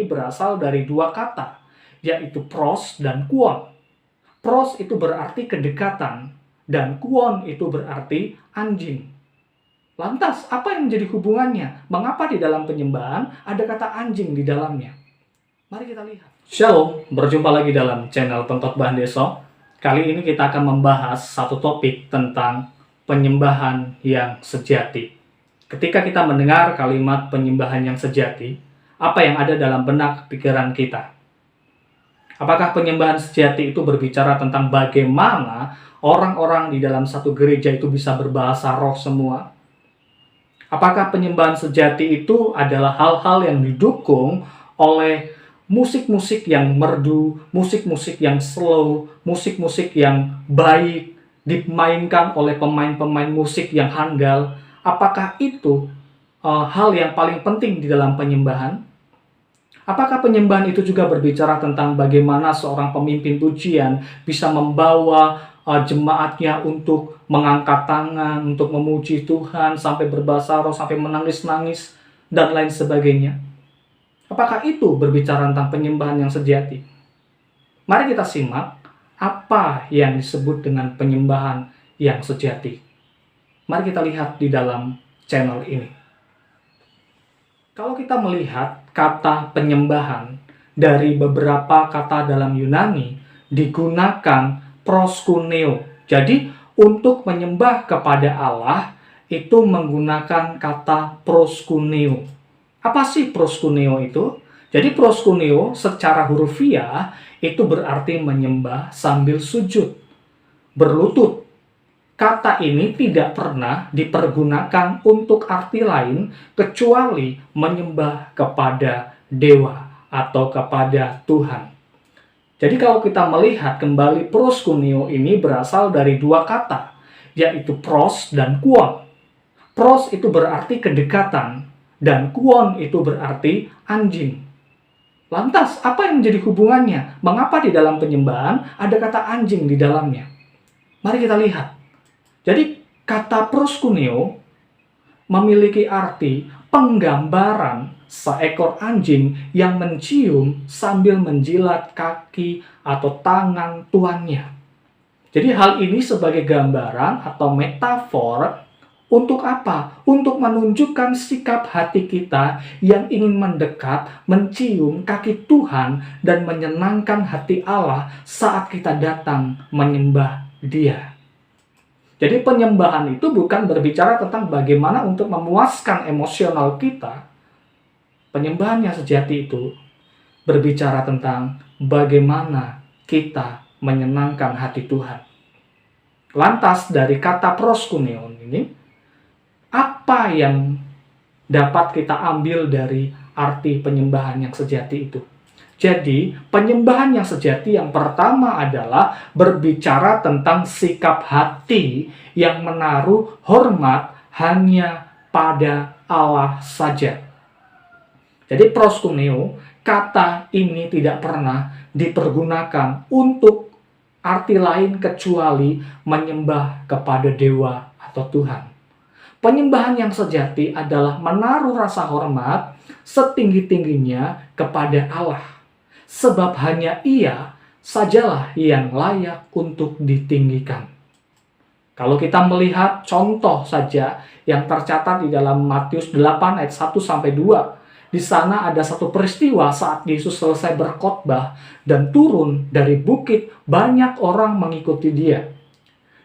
berasal dari dua kata, yaitu pros dan kuon. Pros itu berarti kedekatan, dan kuon itu berarti anjing. Lantas, apa yang menjadi hubungannya? Mengapa di dalam penyembahan ada kata anjing di dalamnya? Mari kita lihat. Shalom, berjumpa lagi dalam channel Pengkhotbah Deso. Kali ini kita akan membahas satu topik tentang penyembahan yang sejati. Ketika kita mendengar kalimat penyembahan yang sejati, apa yang ada dalam benak pikiran kita? Apakah penyembahan sejati itu berbicara tentang bagaimana orang-orang di dalam satu gereja itu bisa berbahasa roh semua? Apakah penyembahan sejati itu adalah hal-hal yang didukung oleh musik-musik yang merdu, musik-musik yang slow, musik-musik yang baik, dimainkan oleh pemain-pemain musik yang handal? Apakah itu hal yang paling penting di dalam penyembahan? Apakah penyembahan itu juga berbicara tentang bagaimana seorang pemimpin pujian bisa membawa jemaatnya untuk mengangkat tangan, untuk memuji Tuhan, sampai berbahasa roh, sampai menangis-nangis, dan lain sebagainya? Apakah itu berbicara tentang penyembahan yang sejati? Mari kita simak apa yang disebut dengan penyembahan yang sejati. Mari kita lihat di dalam channel ini. Kalau kita melihat kata penyembahan dari beberapa kata dalam Yunani digunakan proskuneo. Jadi untuk menyembah kepada Allah itu menggunakan kata proskuneo. Apa sih proskuneo itu? Jadi proskuneo secara hurufiah itu berarti menyembah sambil sujud, berlutut. Kata ini tidak pernah dipergunakan untuk arti lain kecuali menyembah kepada dewa atau kepada Tuhan. Jadi kalau kita melihat kembali proskuneo ini berasal dari dua kata, yaitu pros dan kuon. Pros itu berarti kedekatan, dan kuon itu berarti anjing. Lantas, apa yang menjadi hubungannya? Mengapa di dalam penyembahan ada kata anjing di dalamnya? Mari kita lihat. Jadi, kata proskuneo memiliki arti penggambaran seekor anjing yang mencium sambil menjilat kaki atau tangan tuannya. Jadi, hal ini sebagai gambaran atau metafor untuk apa? Untuk menunjukkan sikap hati kita yang ingin mendekat, mencium kaki Tuhan, dan menyenangkan hati Allah saat kita datang menyembah Dia. Jadi penyembahan itu bukan berbicara tentang bagaimana untuk memuaskan emosional kita. Penyembahan yang sejati itu berbicara tentang bagaimana kita menyenangkan hati Tuhan. Lantas dari kata proskuneo ini, apa yang dapat kita ambil dari arti penyembahan yang sejati itu? Jadi, penyembahan yang sejati yang pertama adalah berbicara tentang sikap hati yang menaruh hormat hanya pada Allah saja. Jadi, proskuneo, kata ini tidak pernah dipergunakan untuk arti lain kecuali menyembah kepada dewa atau Tuhan. Penyembahan yang sejati adalah menaruh rasa hormat setinggi-tingginya kepada Allah. Sebab hanya Ia sajalah yang layak untuk ditinggikan. Kalau kita melihat contoh saja yang tercatat di dalam Matius 8 ayat 1-2. Di sana ada satu peristiwa saat Yesus selesai berkhotbah dan turun dari bukit, banyak orang mengikuti Dia.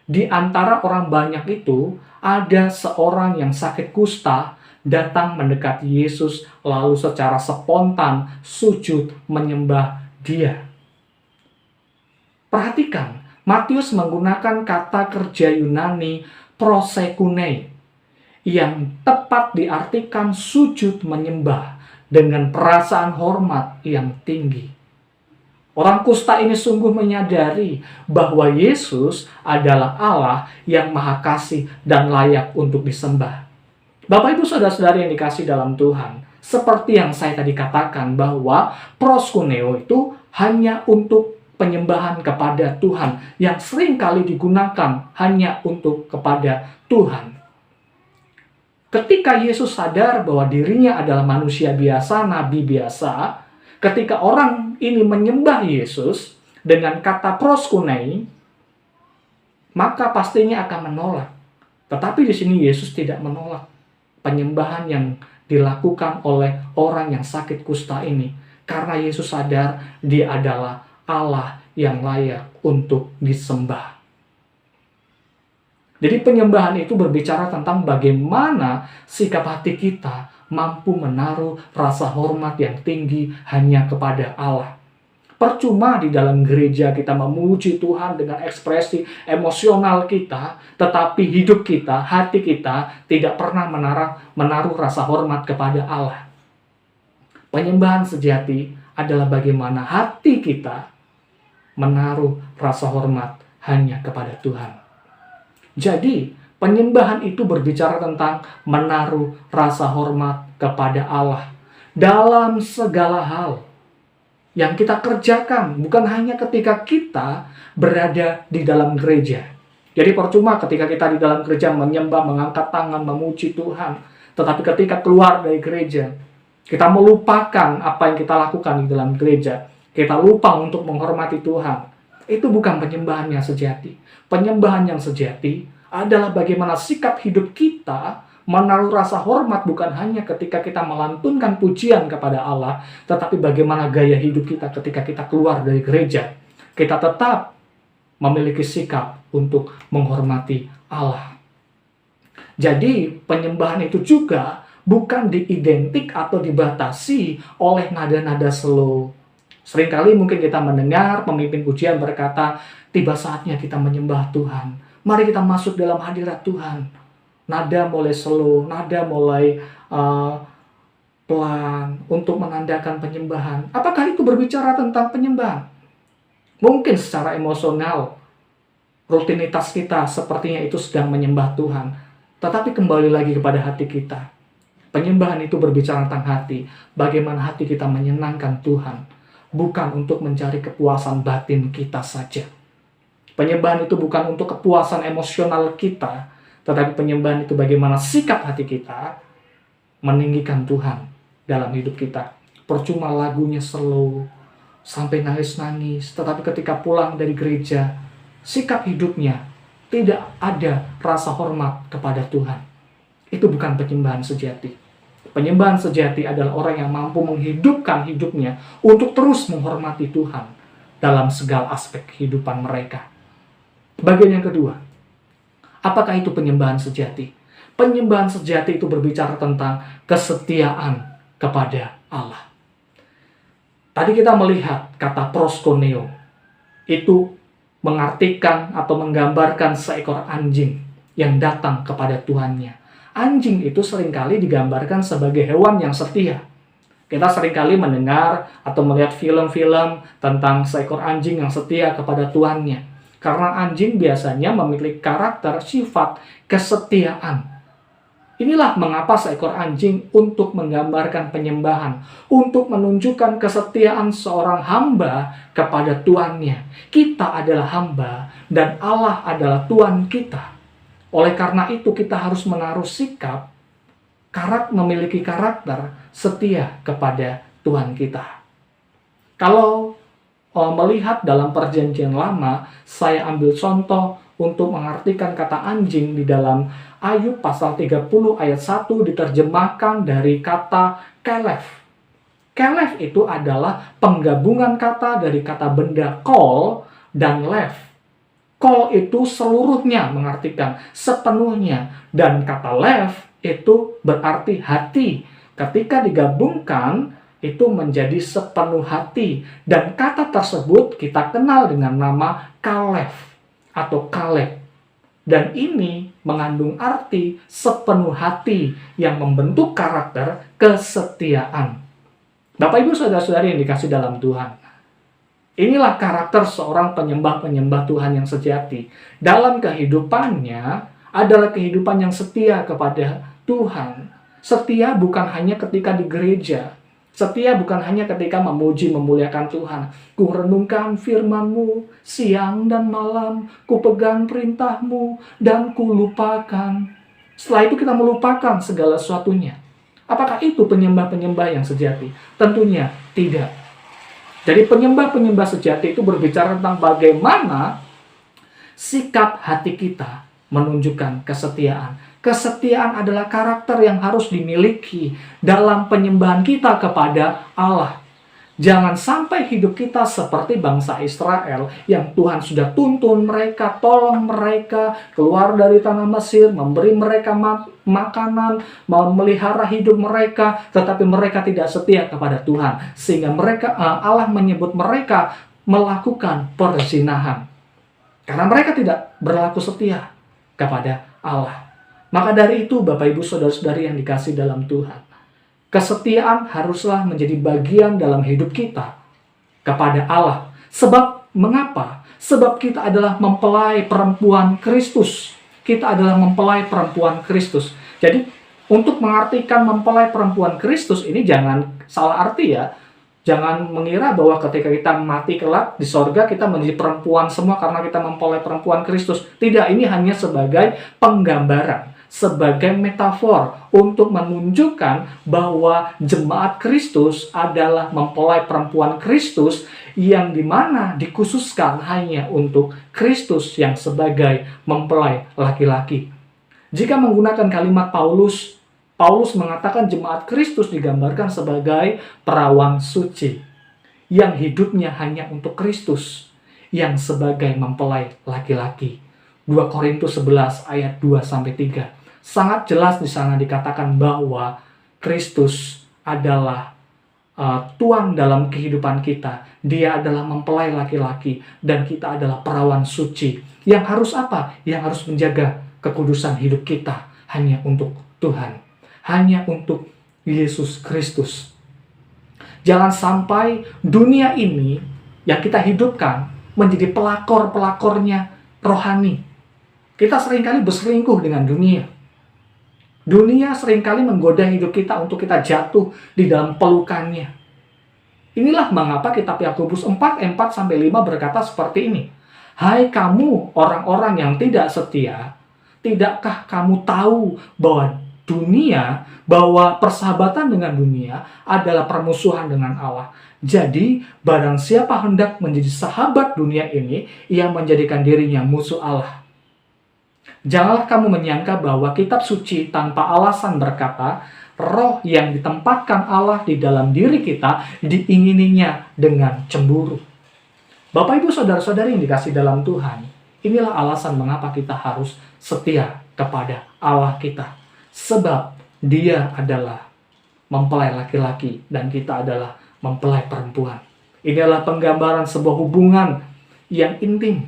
Di antara orang banyak itu ada seorang yang sakit kusta datang mendekati Yesus, lalu secara spontan sujud menyembah Dia. Perhatikan, Matius menggunakan kata kerja Yunani prosekunei, yang tepat diartikan sujud menyembah dengan perasaan hormat yang tinggi. Orang kusta ini sungguh menyadari bahwa Yesus adalah Allah yang Maha Kasih dan layak untuk disembah. Bapak Ibu Saudara-saudari yang dikasih dalam Tuhan, seperti yang saya tadi katakan bahwa proskuneo itu hanya untuk penyembahan kepada Tuhan yang sering kali digunakan hanya untuk kepada Tuhan. Ketika Yesus sadar bahwa dirinya adalah manusia biasa, nabi biasa, Ketika orang ini menyembah Yesus dengan kata proskunei, maka pastinya akan menolak. Tetapi di sini Yesus tidak menolak penyembahan yang dilakukan oleh orang yang sakit kusta ini. Karena Yesus sadar dia adalah Allah yang layak untuk disembah. Jadi penyembahan itu berbicara tentang bagaimana sikap hati kita mampu menaruh rasa hormat yang tinggi hanya kepada Allah. Percuma di dalam gereja kita memuji Tuhan dengan ekspresi emosional kita, tetapi hidup kita, hati kita tidak pernah menaruh rasa hormat kepada Allah. Penyembahan sejati adalah bagaimana hati kita menaruh rasa hormat hanya kepada Tuhan. Jadi, penyembahan itu berbicara tentang menaruh rasa hormat kepada Allah dalam segala hal yang kita kerjakan, bukan hanya ketika kita berada di dalam gereja. Jadi percuma ketika kita di dalam gereja menyembah, mengangkat tangan, memuji Tuhan, tetapi ketika keluar dari gereja, kita melupakan apa yang kita lakukan di dalam gereja. Kita lupa untuk menghormati Tuhan. Itu bukan penyembahan yang sejati. Penyembahan yang sejati adalah bagaimana sikap hidup kita menaruh rasa hormat bukan hanya ketika kita melantunkan pujian kepada Allah, tetapi bagaimana gaya hidup kita ketika kita keluar dari gereja. Kita tetap memiliki sikap untuk menghormati Allah. Jadi penyembahan itu juga bukan diidentik atau dibatasi oleh nada-nada slow. Seringkali mungkin kita mendengar pemimpin pujian berkata, tiba saatnya kita menyembah Tuhan. Mari kita masuk dalam hadirat Tuhan. Nada mulai slow, nada mulai pelan untuk menandakan penyembahan. Apakah itu berbicara tentang penyembahan? Mungkin secara emosional, rutinitas kita sepertinya itu sedang menyembah Tuhan. Tetapi kembali lagi kepada hati kita. Penyembahan itu berbicara tentang hati. Bagaimana hati kita menyenangkan Tuhan. Bukan untuk mencari kepuasan batin kita saja. Penyembahan itu bukan untuk kepuasan emosional kita, tetapi penyembahan itu bagaimana sikap hati kita meninggikan Tuhan dalam hidup kita. Percuma lagunya slow, sampai nangis-nangis, tetapi ketika pulang dari gereja, sikap hidupnya tidak ada rasa hormat kepada Tuhan. Itu bukan penyembahan sejati. Penyembahan sejati adalah orang yang mampu menghidupkan hidupnya untuk terus menghormati Tuhan dalam segala aspek kehidupan mereka. Bagian yang kedua, apakah itu penyembahan sejati? Penyembahan sejati itu berbicara tentang kesetiaan kepada Allah. Tadi kita melihat kata proskuneo, itu mengartikan atau menggambarkan seekor anjing yang datang kepada tuannya. Anjing itu seringkali digambarkan sebagai hewan yang setia. Kita seringkali mendengar atau melihat film-film tentang seekor anjing yang setia kepada tuannya. Karena anjing biasanya memiliki karakter sifat kesetiaan. Inilah mengapa seekor anjing untuk menggambarkan penyembahan, untuk menunjukkan kesetiaan seorang hamba kepada tuannya. Kita adalah hamba dan Allah adalah tuan kita. Oleh karena itu kita harus menaruh sikap, memiliki karakter setia kepada Tuhan kita. Kalau melihat dalam perjanjian lama, saya ambil contoh untuk mengartikan kata anjing di dalam Ayub pasal 30 ayat 1 diterjemahkan dari kata kelef. Kelef itu adalah penggabungan kata dari kata benda kol dan lev. Kol itu seluruhnya mengartikan sepenuhnya, dan kata lev itu berarti hati. Ketika digabungkan itu menjadi sepenuh hati, dan kata tersebut kita kenal dengan nama Kalef atau Kaleb. Dan ini mengandung arti sepenuh hati yang membentuk karakter kesetiaan. Bapak Ibu saudara-saudari yang dikasih dalam Tuhan, inilah karakter seorang penyembah-penyembah Tuhan yang sejati. Dalam kehidupannya adalah kehidupan yang setia kepada Tuhan. Setia bukan hanya ketika di gereja. Setia bukan hanya ketika memuji memuliakan Tuhan. Ku renungkan firman-Mu siang dan malam, ku pegang perintah-Mu dan ku lupakan. Setelah itu kita melupakan segala sesuatunya. Apakah itu penyembah-penyembah yang sejati? Tentunya tidak. Jadi penyembah-penyembah sejati itu berbicara tentang bagaimana sikap hati kita menunjukkan kesetiaan. Kesetiaan adalah karakter yang harus dimiliki dalam penyembahan kita kepada Allah. Jangan sampai hidup kita seperti bangsa Israel yang Tuhan sudah tuntun mereka, tolong mereka keluar dari tanah Mesir, memberi mereka makanan, memelihara hidup mereka, tetapi mereka tidak setia kepada Tuhan. Sehingga Allah menyebut mereka melakukan perzinahan. Karena mereka tidak berlaku setia kepada Allah. Maka dari itu, Bapak Ibu Saudara-saudari yang dikasihi dalam Tuhan, kesetiaan haruslah menjadi bagian dalam hidup kita kepada Allah. Sebab mengapa? Sebab kita adalah mempelai perempuan Kristus. Kita adalah mempelai perempuan Kristus. Jadi, untuk mengartikan mempelai perempuan Kristus ini jangan salah arti ya. Jangan mengira bahwa ketika kita mati kelak di sorga kita menjadi perempuan semua karena kita mempelai perempuan Kristus. Tidak, ini hanya sebagai penggambaran, sebagai metafor untuk menunjukkan bahwa jemaat Kristus adalah mempelai perempuan Kristus yang dimana dikhususkan hanya untuk Kristus yang sebagai mempelai laki-laki. Jika menggunakan kalimat Paulus mengatakan jemaat Kristus digambarkan sebagai perawan suci yang hidupnya hanya untuk Kristus yang sebagai mempelai laki-laki. 2 Korintus 11 ayat 2-3. Sangat jelas di sana dikatakan bahwa Kristus adalah Tuhan dalam kehidupan kita. Dia adalah mempelai laki-laki dan kita adalah perawan suci. Yang harus apa? Yang harus menjaga kekudusan hidup kita hanya untuk Tuhan. Hanya untuk Yesus Kristus. Jangan sampai dunia ini yang kita hidupkan menjadi pelakor-pelakornya rohani. Kita seringkali berselingkuh dengan dunia. Dunia seringkali menggoda hidup kita untuk kita jatuh di dalam pelukannya. Inilah mengapa kitab Yakobus 4:4-5 berkata seperti ini. Hai kamu orang-orang yang tidak setia, tidakkah kamu tahu bahwa persahabatan dengan dunia adalah permusuhan dengan Allah. Jadi, barang siapa hendak menjadi sahabat dunia ini, ia menjadikan dirinya musuh Allah. Janganlah kamu menyangka bahwa kitab suci tanpa alasan berkata, roh yang ditempatkan Allah di dalam diri kita diingininya dengan cemburu. Bapak Ibu Saudara-saudari yang dikasihi dalam Tuhan, inilah alasan mengapa kita harus setia kepada Allah kita. Sebab dia adalah mempelai laki-laki dan kita adalah mempelai perempuan. Ini adalah penggambaran sebuah hubungan yang intim,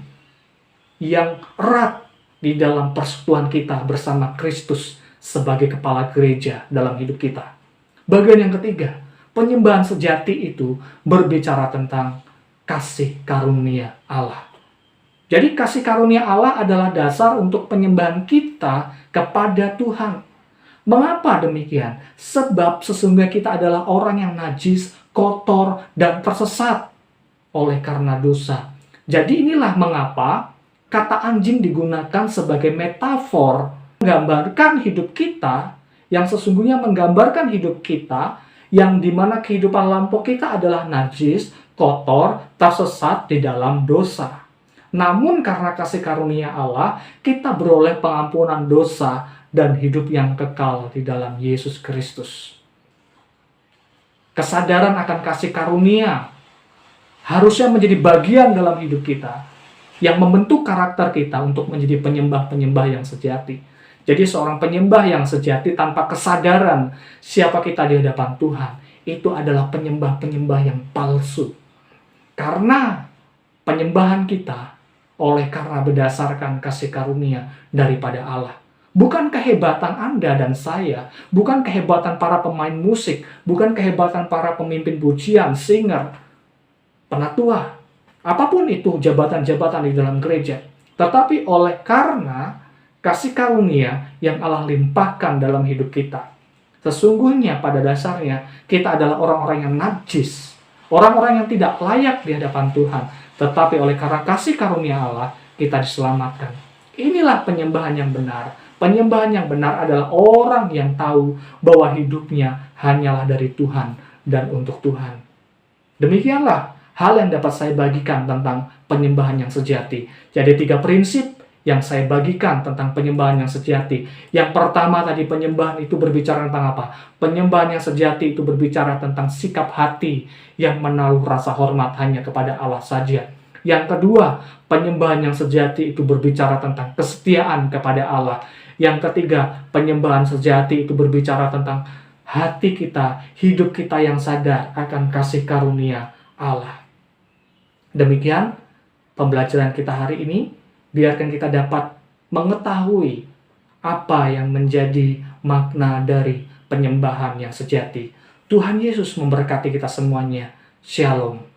yang erat di dalam persekutuan kita bersama Kristus sebagai kepala gereja dalam hidup kita. Bagian yang ketiga, penyembahan sejati itu berbicara tentang kasih karunia Allah. Jadi kasih karunia Allah adalah dasar untuk penyembahan kita kepada Tuhan. Mengapa demikian? Sebab sesungguhnya kita adalah orang yang najis, kotor, dan tersesat oleh karena dosa. Jadi inilah mengapa kata anjing digunakan sebagai metafor menggambarkan hidup kita, yang sesungguhnya menggambarkan hidup kita, yang dimana kehidupan lampau kita adalah najis, kotor, tersesat di dalam dosa. Namun karena kasih karunia Allah, kita beroleh pengampunan dosa dan hidup yang kekal di dalam Yesus Kristus. Kesadaran akan kasih karunia harusnya menjadi bagian dalam hidup kita yang membentuk karakter kita untuk menjadi penyembah-penyembah yang sejati. Jadi seorang penyembah yang sejati tanpa kesadaran siapa kita di hadapan Tuhan, itu adalah penyembah-penyembah yang palsu. Karena penyembahan kita karena berdasarkan kasih karunia daripada Allah. Bukan kehebatan Anda dan saya, bukan kehebatan para pemain musik, bukan kehebatan para pemimpin pujian, singer, penatua, apapun itu jabatan-jabatan di dalam gereja. Tetapi karena kasih karunia yang Allah limpahkan dalam hidup kita. Sesungguhnya pada dasarnya kita adalah orang-orang yang najis, orang-orang yang tidak layak di hadapan Tuhan. Tetapi oleh karena kasih karunia Allah, kita diselamatkan. Inilah penyembahan yang benar. Penyembahan yang benar adalah orang yang tahu bahwa hidupnya hanyalah dari Tuhan dan untuk Tuhan. Demikianlah hal yang dapat saya bagikan tentang penyembahan yang sejati. Jadi 3 prinsip yang saya bagikan tentang penyembahan yang sejati. Yang pertama tadi, penyembahan itu berbicara tentang apa? Penyembahan yang sejati itu berbicara tentang sikap hati yang menaruh rasa hormat hanya kepada Allah saja. Yang kedua, penyembahan yang sejati itu berbicara tentang kesetiaan kepada Allah. Yang ketiga, penyembahan sejati itu berbicara tentang hati kita, hidup kita yang sadar akan kasih karunia Allah. Demikian pembelajaran kita hari ini. Biarkan kita dapat mengetahui apa yang menjadi makna dari penyembahan yang sejati. Tuhan Yesus memberkati kita semuanya. Shalom.